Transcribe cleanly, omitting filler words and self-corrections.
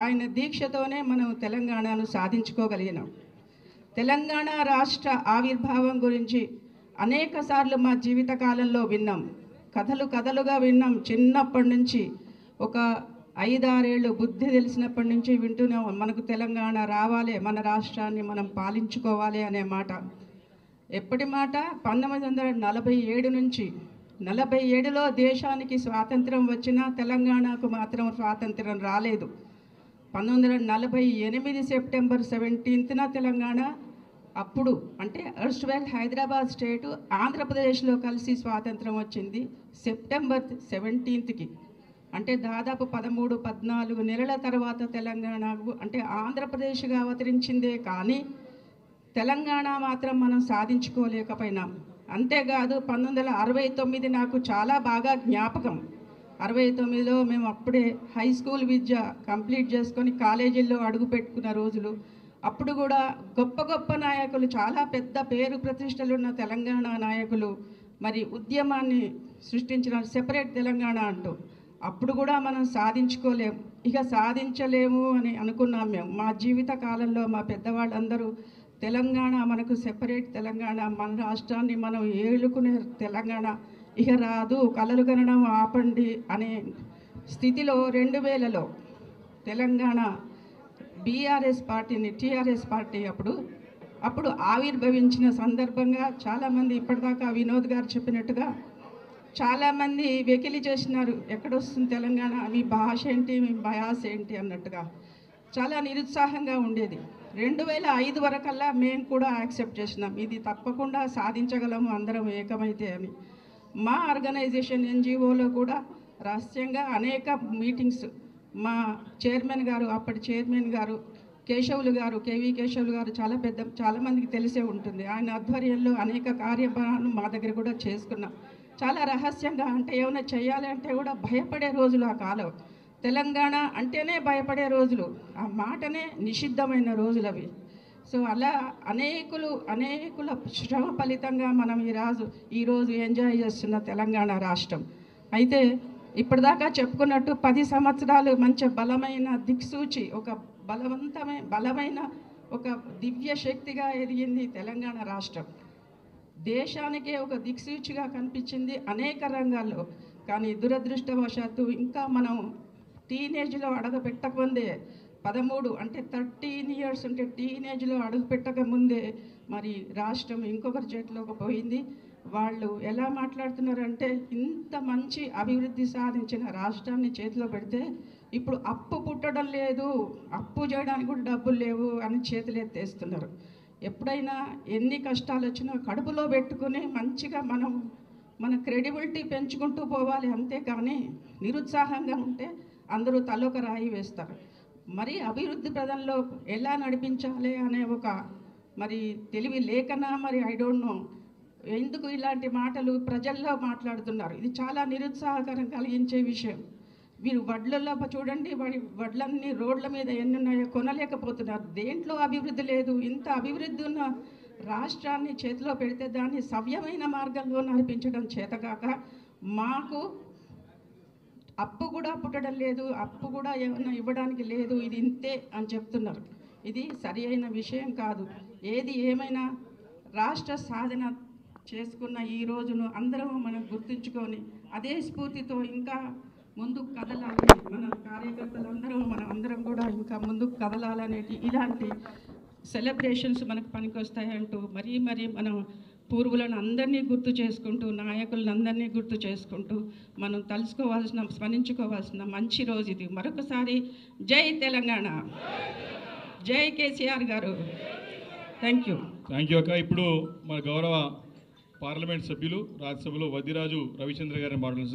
ఆయన దీక్షతోనే మనం తెలంగాణను సాధించుకోగలిగినాం. తెలంగాణ రాష్ట్ర ఆవిర్భావం గురించి అనేక సార్లు మా జీవిత కాలంలో విన్నాం. కథలు కథలుగా విన్నాం. చిన్నప్పటి నుంచి ఒక 5-6 ఏళ్ళు బుద్ధి తెలిసినప్పటి నుంచి వింటూనే మనకు తెలంగాణ రావాలి, మన రాష్ట్రాన్ని మనం పాలించుకోవాలి అనే మాట. ఎప్పటి మాట? 1947 నుంచి 47లో దేశానికి స్వాతంత్రం వచ్చినా తెలంగాణకు మాత్రం స్వాతంత్రం రాలేదు. 1948 సెప్టెంబర్ 17న తెలంగాణ అప్పుడు అంటే ఎర్స్ట్‌వెల్ హైదరాబాద్ స్టేటు ఆంధ్రప్రదేశ్లో కలిసి స్వాతంత్రం వచ్చింది సెప్టెంబర్ 17కి. అంటే దాదాపు 13-14 నెలల తర్వాత తెలంగాణకు అంటే ఆంధ్రప్రదేశ్గా అవతరించిందే కానీ తెలంగాణ మాత్రం మనం సాధించుకోలేకపోయినాం. అంతేకాదు 1969 నాకు చాలా బాగా జ్ఞాపకం. 69లో మేము అప్పుడే హై స్కూల్ విద్య కంప్లీట్ చేసుకొని కాలేజీల్లో అడుగుపెట్టుకున్న రోజులు. అప్పుడు కూడా గొప్ప గొప్ప నాయకులు, చాలా పెద్ద పేరు ప్రతిష్టలున్న తెలంగాణ నాయకులు మరి ఉద్యమాన్ని సృష్టించిన సెపరేట్ తెలంగాణ అంటూ అప్పుడు కూడా మనం సాధించుకోలేము, ఇక సాధించలేము అని అనుకున్నాం మేము. మా జీవిత కాలంలో మా పెద్దవాళ్ళందరూ తెలంగాణ మనకు సెపరేట్ తెలంగాణ, మన రాష్ట్రాన్ని మనం ఏలుకునే తెలంగాణ ఇక రాదు, కలలు కనడం ఆపండి అనే స్థితిలో 2000లో తెలంగాణ బీఆర్ఎస్ పార్టీని టీఆర్ఎస్ పార్టీ అప్పుడు ఆవిర్భవించిన సందర్భంగా చాలామంది ఇప్పటిదాకా వినోద్ గారు చెప్పినట్టుగా చాలామంది వెకిలి చేసినారు. ఎక్కడొస్తుంది తెలంగాణ, మీ భాష ఏంటి, మీ బయాస్ ఏంటి అన్నట్టుగా చాలా నిరుత్సాహంగా ఉండేది. 2005 వరకల్లా మేము కూడా యాక్సెప్ట్ చేసినాం, ఇది తప్పకుండా సాధించగలము అందరం ఏకమైతే అని. మా ఆర్గనైజేషన్ ఎన్జిఓలో కూడా రహస్యంగా అనేక మీటింగ్స్ మా చైర్మన్ గారు, అప్పటి చైర్మన్ గారు కేశవులు గారు, కేవీ కేశవులు గారు చాలామందికి తెలిసే ఉంటుంది. ఆయన ఆధ్వర్యంలో అనేక కార్యక్రమాలు మా దగ్గర కూడా చేసుకున్నాం. చాలా రహస్యంగా, అంటే ఏమైనా చేయాలి అంటే కూడా భయపడే రోజులు ఆ కాలం. తెలంగాణ అంటేనే భయపడే రోజులు, ఆ మాటనే నిషిద్ధమైన రోజులు అవి. సో అలా అనేకుల శ్రమ ఫలితంగా మనం ఈరోజు ఎంజాయ్ చేస్తున్న తెలంగాణ రాష్ట్రం. అయితే ఇప్పటిదాకా చెప్పుకున్నట్టు 10 సంవత్సరాలు మంచి బలమైన దిక్సూచి, ఒక బలమైన ఒక దివ్య శక్తిగా ఎదిగింది తెలంగాణ రాష్ట్రం. దేశానికే ఒక దిక్సూచిగా కనిపించింది అనేక రంగాల్లో. కానీ దురదృష్టవశాత్తు ఇంకా మనం టీనేజ్లో అడుగుపెట్టకముందే 13 అంటే 13 ఇయర్స్ అంటే టీనేజ్లో అడుగుపెట్టకముందే మరి రాష్ట్రం ఇంకొకరి చేతిలోకి పోయింది. వాళ్ళు ఎలా మాట్లాడుతున్నారంటే, ఇంత మంచి అభివృద్ధి సాధించిన రాష్ట్రాన్ని చేతిలో పెడితే ఇప్పుడు అప్పు పుట్టడం లేదు, అప్పు చేయడానికి కూడా డబ్బులు లేవు అని చేతులెత్తేస్తున్నారు. ఎప్పుడైనా ఎన్ని కష్టాలు వచ్చినా కడుపులో పెట్టుకుని మంచిగా మన క్రెడిబిలిటీ పెంచుకుంటూ పోవాలి. అంతేకాని నిరుత్సాహంగా ఉంటే అందరూ తలొక రాయి వేస్తారు. మరి అభివృద్ధి ప్రదంలో ఎలా నడిపించాలి అనే ఒక మరి తెలివి లేకనా మరి ఐ డోంట్ నో ఎందుకు ఇలాంటి మాటలు ప్రజల్లో మాట్లాడుతున్నారు. ఇది చాలా నిరుత్సాహకరం కలిగించే విషయం. మీరు వడ్లలో చూడండి, వడ్లన్నీ రోడ్ల మీద ఎన్ని ఉన్నాయో కొనలేకపోతున్నారు. దేంట్లో అభివృద్ధి లేదు. ఇంత అభివృద్ధి ఉన్న రాష్ట్రాన్ని చేతిలో పెడితే దాన్ని సవ్యమైన మార్గంలో నడిపించడం చేతగాక మాకు అప్పు కూడా పుట్టడం లేదు, అప్పు కూడా ఏమన్నా ఇవ్వడానికి లేదు, ఇది ఇంతే అని చెప్తున్నారు. ఇది సరి అయిన విషయం కాదు. ఏది ఏమైనా రాష్ట్ర సాధన చేసుకున్న ఈ రోజును అందరం మనం గుర్తుంచుకొని అదే స్ఫూర్తితో ఇంకా ముందుకు కదలాలి. మన కార్యకర్తలందరం అందరం కూడా ఇంకా ముందుకు కదలాలనేటి ఇలాంటి సెలబ్రేషన్స్ మనకు పనికొస్తాయంటూ మరీ మనం పూర్వులను అందరినీ గుర్తు చేసుకుంటూ, నాయకులను అందరినీ గుర్తు చేసుకుంటూ మనం స్మరించుకోవాల్సిన మంచి రోజు ఇది. మరొకసారి జై తెలంగాణ, జై కేసీఆర్ గారు. థ్యాంక్ యూ అక్క. ఇప్పుడు మన గౌరవ పార్లమెంట్ సభ్యులు, రాజ్యసభలో వద్దిరాజు రవిచంద్ర గారిని మాట్లాడుతున్నారు.